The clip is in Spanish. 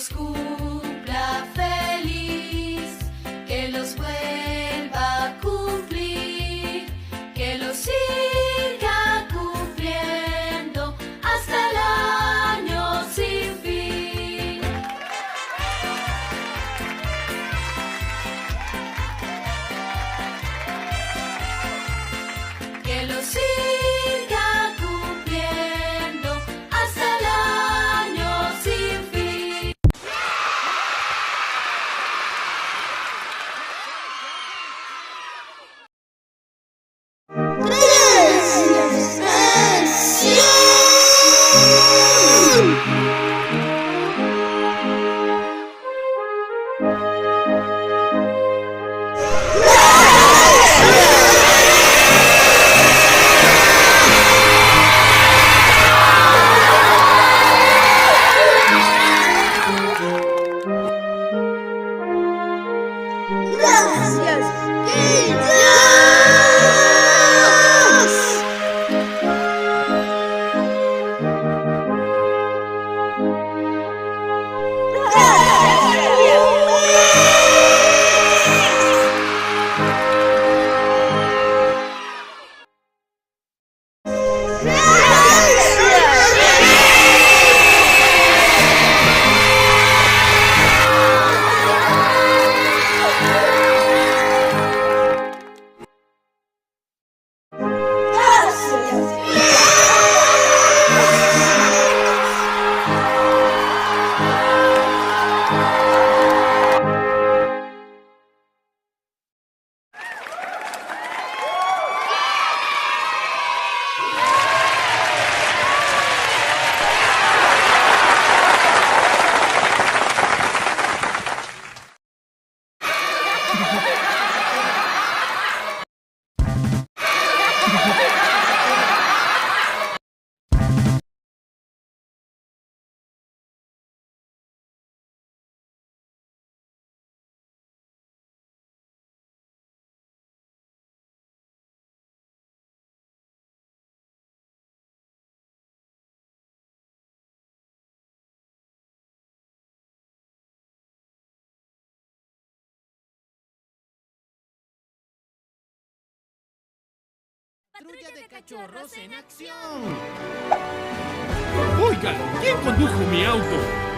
los cumpla feliz, que los vuelva a cumplir, que los siga cumpliendo hasta el año sin fin. Que los siga cumpliendo hasta el año sin fin. Patrulla de cachorros en acción. Oigan, ¿quién condujo mi auto?